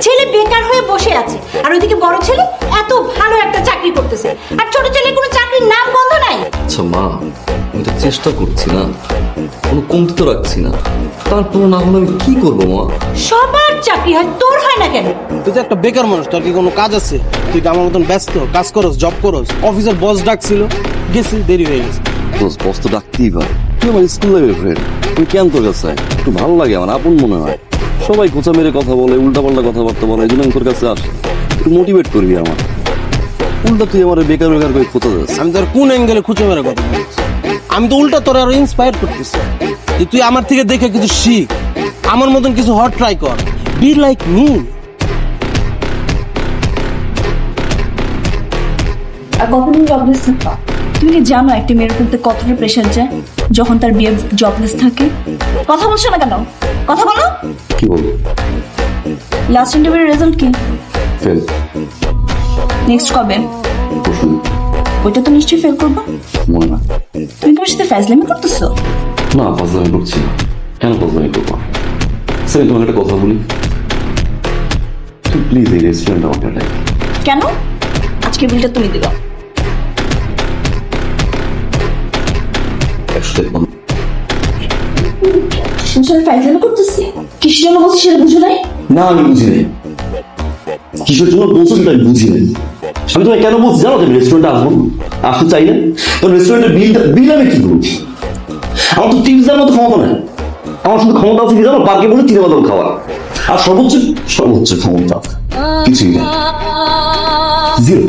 ছেলে বেকার হয়ে বসে আছে, আর ওইদিকে বড় ছেলে এত ভালো একটা চাকরি করতেছে, আর ছোট ছেলে কোনো চাকরির নাম গন্ধ নাই। আচ্ছা মা, আমি তো চেষ্টা করছি না, কোনো কমতি তো রাখছি না, তারপর না হলে আমি কি করবো মা? সবার চাকরি হয়, তোর হয় না কেন? তুই তো একটা বেকার মানুষ, তোর কি কোনো কাজ আছে? তুই কি আমার মতন ব্যস্ত? কাজ করস, জব করস? অফিসের বস ডাকছিল, গেছি, দেরি হয়ে গেছে। দোস্ত, বস তো ডাকতেই পারে, তুই আমার স্কুল লাইফের ফ্রেন্ড, তুই কেন তোর কাছে আয়? একটু ভালো লাগে, আমার আপন মনে হয়। সবাই খোঁচা মেরে কথা বলে, উল্টাপাল্টা কথাবার্তা বলে, এই জন্য আমি তোর কাছে আসি, একটু মোটিভেট করবি আমার। উল্টা তুই আমার বেকার বেকার করে খোঁচা যাচ্ছে। আমি তোর কোন অ্যাঙ্গেলে খুঁজে মেরে কথা বলছি? আমি তো উল্টা তোর আরো ইন্সপায়ার করতেছি যে তুই আমার থেকে দেখে কিছু শিখ, আমার মতন কিছু হট ট্রাই কর, বি লাইক মি। আর কখনো জবলেস থাকবা? তুমি কি জানো একটা মেয়ের উপর কতটা প্রেশার যায় যখন তার বিয়ে জবলেস থাকে? কথা বলছো না কেন? কথা বলো। কি বলবো? লাস্ট ইন্টারভিউর রেজাল্ট কি? ফেল। নেক্সট কবে? প্রশ্ন ওইটা তো নিশ্চয়ই ফেল করবো। মনে না। তুমি তোমার সাথে ফাজলামি করতেছো? না, ফাজলামি করছি না। কেন ফাজলামি করবো? স্যার, তোমাকে একটা কথা বলি, প্লিজ এই রেস্টুরেন্ট আমাকে ডাক। কেন? আজকে বিলটা তুমি দিবা। ফাজলামি করতেছি, কিসের জন্য বলছি সেটা বুঝো নাই? না, আমি বুঝি নাই কিসের জন্য বলছো সেটা আমি বুঝি নাই। আমি তোমায় কেন বলছি জানো? তুমি রেস্টুরেন্টে আসবো, আসতে চাই না, তো রেস্টুরেন্টের বিল আমি কি করবো? আমার তো টিপসের মতো ক্ষমতা নাই। আমার শুধু ক্ষমতা আছে কি জানো? পার্কে বলে চিনে বাদাম খাওয়া, আর সর্বোচ্চ সর্বোচ্চ ক্ষমতা কিছুই নেই। Zero,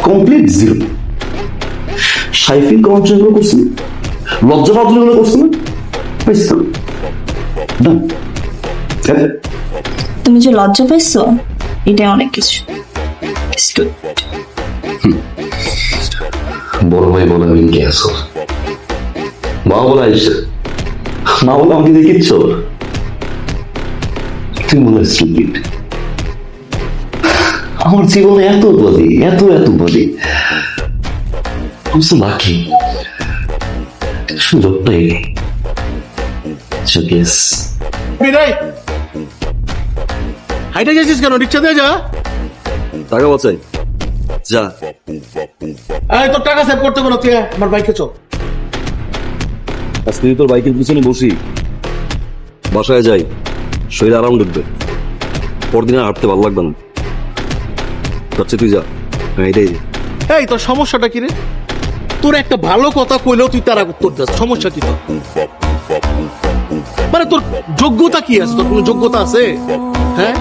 complete zero. সাইফিক কমার্শিয়াল করছি, লজ্জা পাওয়া গুলো করছি না, তুমি যে লজ্জা পাইছো এটাই অনেক কিছু। বড় ভাই বলে আমি গ্যাস, মা বলে আইসা, মা বলে আমাকে দেখিচ্ছ, তুই মনে হয় স্টুপিড। আমার জীবনে এত বাদে, এত এত বাদে, আমি তো লাকি, সুযোগটাই নেই। হাইটা গেছিস কেন? রিক্সা দিয়ে যা। টাকা বাঁচাই যা। এই তোর টাকা সেভ করতে বলো, তুই আমার বাইকে চল। আজকে তোর বাইকের পিছনে বসি, বাসায় যাই, শরীর আরাম ঢুকবে, পরদিন আর হাঁটতে ভালো লাগবে না। যাচ্ছে তুই যা। হ্যাঁ, এটাই। এই তোর সমস্যাটা কি রে? তোর একটা ভালো কথা কইলেও তুই তার উত্তর দিস, সমস্যা কি তোর? মানে তোর যোগ্যতা কি আছে? তোর কোনো যোগ্যতা আছে? হ্যাঁ,